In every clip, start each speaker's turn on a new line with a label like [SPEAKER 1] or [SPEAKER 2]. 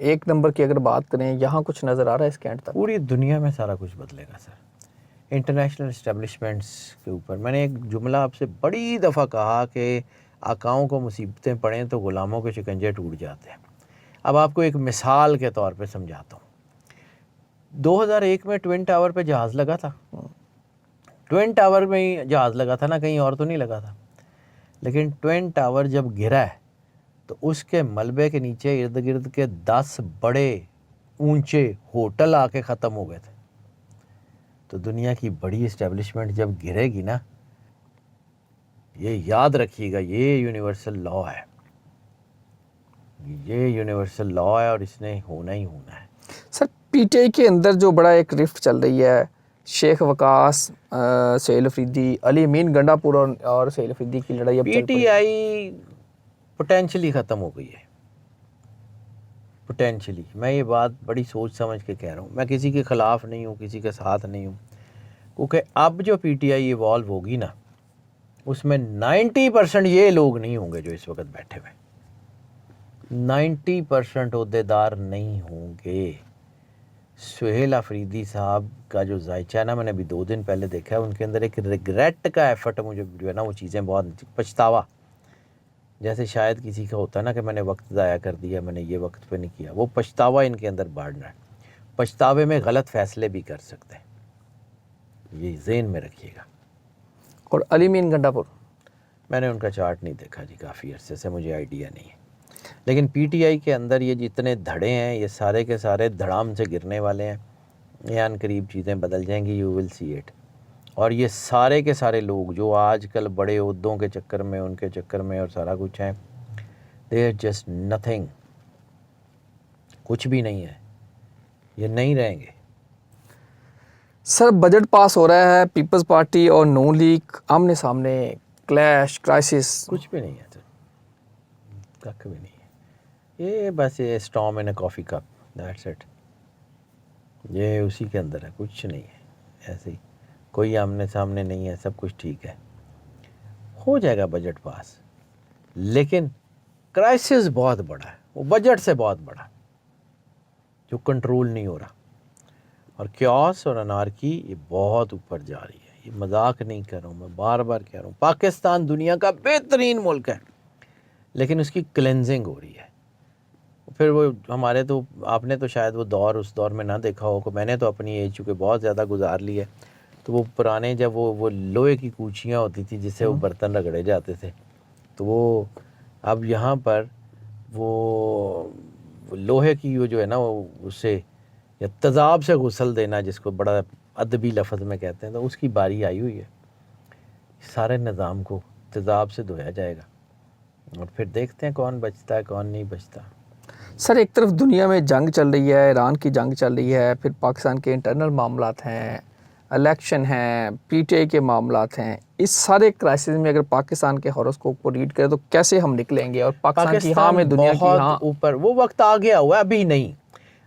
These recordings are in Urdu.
[SPEAKER 1] ایک نمبر کی اگر بات کریں یہاں کچھ نظر آ رہا ہے اس کے اینڈ تک؟
[SPEAKER 2] پوری دنیا میں سارا کچھ بدلے گا سر، انٹرنیشنل اسٹیبلشمنٹس کے اوپر میں نے ایک جملہ آپ سے بڑی دفعہ کہا کہ آقاؤں کو مصیبتیں پڑیں تو غلاموں کے شکنجے ٹوٹ جاتے ہیں۔ اب آپ کو ایک مثال کے طور پہ سمجھاتا ہوں۔ 2001 میں ٹوئن ٹاور پہ جہاز لگا تھا، ٹوئن ٹاور میں ہی جہاز لگا تھا نا، کہیں اور تو نہیں لگا تھا۔ لیکن ٹوئن ٹاور جب گرا ہے تو اس کے ملبے کے نیچے ارد گرد کے 10 بڑے اونچے ہوٹل آ کے ختم ہو گئے تھے۔ تو دنیا کی بڑی اسٹیبلشمنٹ جب گرے گی نا، یہ یاد رکھیے گا، یہ یونیورسل لا ہے، یہ یونیورسل لا ہے اور اس نے ہونا ہی ہونا ہے۔
[SPEAKER 1] سر پی ٹی آئی کے اندر جو بڑا ایک رفٹ چل رہی ہے، شیخ وقاص، سہیل افریدی، علی امین گنڈا پور اور سہیل افریدی کی لڑائی اب
[SPEAKER 2] پی
[SPEAKER 1] چل
[SPEAKER 2] ٹی
[SPEAKER 1] پڑی ہے۔
[SPEAKER 2] آئی پوٹینشلی ختم ہو گئی ہے، پوٹینشلی۔ میں یہ بات بڑی سوچ سمجھ کے کہہ رہا ہوں، میں کسی کے خلاف نہیں ہوں، کسی کے ساتھ نہیں ہوں، کیونکہ اب جو پی ٹی آئی ایوالو ہوگی نا، اس میں 90% یہ لوگ نہیں ہوں گے جو اس وقت بیٹھے ہوئے، 90% عہدیدار نہیں ہوں گے۔ سہیل افریدی صاحب کا جو ذائچہ ہے نا، میں نے ابھی 2 دن پہلے دیکھا ہے، ان کے اندر ایک ریگریٹ کا ایفرٹ مجھے جو ہے نا، وہ چیزیں بہت پچھتاوا، جیسے شاید کسی کا ہوتا ہے نا کہ میں نے وقت ضائع کر دیا، میں نے یہ وقت پہ نہیں کیا، وہ پچھتاوا ان کے اندر بڑھ رہا ہے۔ پچھتاوے میں غلط فیصلے بھی کر سکتے ہیں، یہ ذہن میں رکھیے گا۔
[SPEAKER 1] اور علی امین گنڈا پور،
[SPEAKER 2] میں نے ان کا چارٹ نہیں دیکھا جی، کافی عرصے سے مجھے آئیڈیا نہیں ہے، لیکن پی ٹی آئی کے اندر یہ جتنے دھڑے ہیں، یہ سارے کے سارے دھڑام سے گرنے والے ہیں، یہ ان قریب چیزیں بدل جائیں گی، یو ول سی اٹ۔ اور یہ سارے کے سارے لوگ جو آج کل بڑے عہدوں کے چکر میں، ان کے چکر میں اور سارا کچھ ہیں، دے آر جسٹ نتھنگ، کچھ بھی نہیں ہے، یہ نہیں رہیں گے۔
[SPEAKER 1] سر بجٹ پاس ہو رہا ہے، پیپلز پارٹی اور نون لیگ آمنے سامنے، کلیش، کرائسس،
[SPEAKER 2] کچھ بھی نہیں ہے سر، کچھ بھی نہیں ہے، یہ بس یہ storm in a coffee cup, that's it, یہ اسی کے اندر ہے، کچھ نہیں ہے، ایسے ہی کوئی آمنے سامنے نہیں ہے، سب کچھ ٹھیک ہے، ہو جائے گا بجٹ پاس، لیکن کرائسس بہت بڑا ہے، وہ بجٹ سے بہت بڑا، جو کنٹرول نہیں ہو رہا، اور کیوس اور انارکی یہ بہت اوپر جا رہی ہے، یہ مذاق نہیں کر رہا ہوں، میں بار بار کہہ رہا ہوں، پاکستان دنیا کا بہترین ملک ہے، لیکن اس کی کلینزنگ ہو رہی ہے۔ پھر وہ ہمارے تو، آپ نے تو شاید وہ دور اس دور میں نہ دیکھا ہو، کہ میں نے تو اپنی ایج چونکہ بہت زیادہ گزار لی ہے، تو وہ پرانے جب وہ لوہے کی کوچیاں ہوتی تھی جس سے وہ برتن رگڑے جاتے تھے، تو وہ اب یہاں پر وہ لوہے کی وہ جو ہے نا، وہ اسے یا تیزاب سے غسل دینا، جس کو بڑا ادبی لفظ میں کہتے ہیں، تو اس کی باری آئی ہوئی ہے۔ سارے نظام کو تیزاب سے دھویا جائے گا، اور پھر دیکھتے ہیں کون بچتا ہے کون نہیں بچتا۔
[SPEAKER 1] سر ایک طرف دنیا میں جنگ چل رہی ہے، ایران کی جنگ چل رہی ہے، پھر پاکستان کے انٹرنل معاملات ہیں، الیکشن ہیں، پی ٹی آئی کے معاملات ہیں، اس سارے کرائسس میں اگر پاکستان کے ہاروسکوپ کو ریڈ کریں تو کیسے ہم نکلیں گے؟ اور پاکستان کی ہاں میں دنیا کی ہاں،
[SPEAKER 2] بہت اوپر، وہ وقت آ گیا ہوا ہے، ابھی نہیں،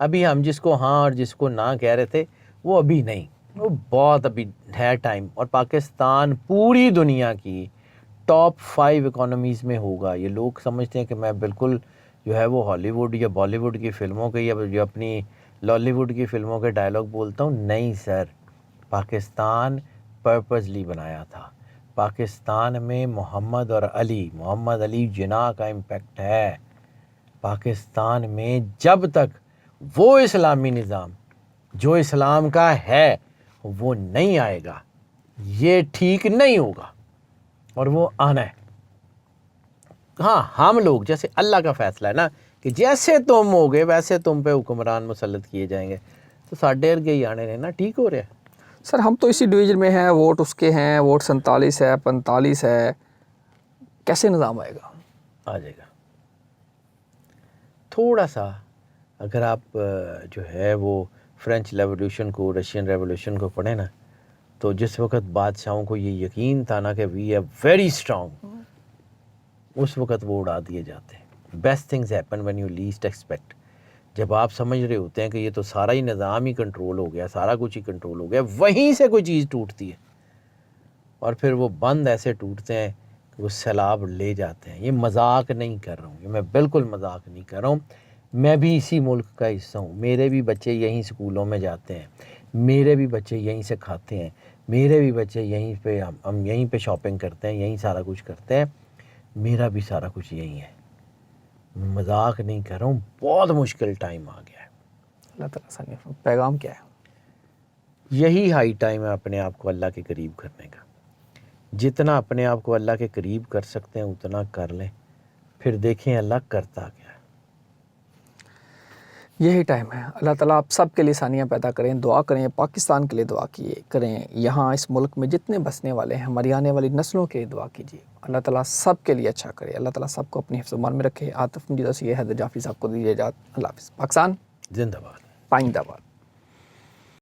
[SPEAKER 2] ابھی ہم جس کو ہاں اور جس کو نہ کہہ رہے تھے وہ ابھی نہیں، وہ بہت ابھی ہے ٹائم، اور پاکستان پوری دنیا کی ٹاپ 5 اکانومیز میں ہوگا۔ یہ لوگ سمجھتے ہیں کہ میں بالکل جو ہے وہ ہالی ووڈ یا بالی ووڈ کی فلموں کے یا جو اپنی لالی ووڈ کی فلموں کے ڈائلاگ بولتا ہوں، نہیں سر، پاکستان پرپزلی بنایا تھا، پاکستان میں محمد علی جناح کا امپیکٹ ہے، پاکستان میں جب تک وہ اسلامی نظام جو اسلام کا ہے وہ نہیں آئے گا، یہ ٹھیک نہیں ہوگا، اور وہ آنا ہے۔ ہاں ہم لوگ جیسے اللہ کا فیصلہ ہے نا کہ جیسے تم ہوگے ویسے تم پہ حکمران مسلط کیے جائیں گے، تو ساڈے ارگے ہی آنے رہنا، ٹھیک ہو رہا ہے۔
[SPEAKER 1] سر ہم تو اسی ڈویژن میں ہیں، ووٹ اس کے ہیں، ووٹ 47 ہے، 45 ہے، کیسے نظام آئے گا؟
[SPEAKER 2] آ جائے گا تھوڑا سا، اگر آپ جو ہے وہ فرینچ ریولیوشن کو، رشین ریولیوشن کو پڑھیں نا، تو جس وقت بادشاہوں کو یہ یقین تھا نا کہ وی آر ویری اسٹرانگ، اس وقت وہ اڑا دیے جاتے ہیں۔ Best things happen when you list expect, جب آپ سمجھ رہے ہوتے ہیں کہ یہ تو سارا ہی نظام ہی کنٹرول ہو گیا، سارا کچھ ہی کنٹرول ہو گیا، وہیں سے کوئی چیز ٹوٹتی ہے، اور پھر وہ بند ایسے ٹوٹتے ہیں کہ وہ سیلاب لے جاتے ہیں۔ یہ مذاق نہیں کر رہا ہوں، یہ میں بالکل مذاق نہیں کر رہا ہوں، میں بھی اسی ملک کا حصہ ہوں, میرے بھی بچے یہیں سکولوں میں جاتے ہیں, میرے بھی بچے یہیں سے کھاتے ہیں, میرے بھی بچے یہیں پہ, ہم یہیں پہ شاپنگ کرتے ہیں, یہیں سارا کچھ کرتے ہیں, میرا بھی سارا کچھ یہیں ہے. مذاق نہیں کر رہا ہوں, بہت مشکل ٹائم آ گیا ہے.
[SPEAKER 1] اللہ تعالیٰ آسانی. پیغام کیا ہے؟
[SPEAKER 2] یہی ہائی ٹائم ہے اپنے آپ کو اللہ کے قریب کرنے کا. جتنا اپنے آپ کو اللہ کے قریب کر سکتے ہیں اتنا کر لیں, پھر دیکھیں اللہ کرتا کیا ہے.
[SPEAKER 1] یہی ٹائم ہے. اللہ تعالیٰ آپ سب کے لیے آسانیاں پیدا کریں. دعا کریں, پاکستان کے لیے دعا کریں, یہاں اس ملک میں جتنے بسنے والے ہیں, ہماری آنے والی نسلوں کے لیے دعا کیجیے. اللہ تعالیٰ سب کے لیے اچھا کرے. اللہ تعالیٰ سب کو اپنی حفظ و امان میں رکھے. عاطف مجید سے یہ حیدر جعفری صاحب کو دیجیے اجازت. اللہ حافظ. پاکستان
[SPEAKER 2] زندہ باد.
[SPEAKER 1] پائندہ باد.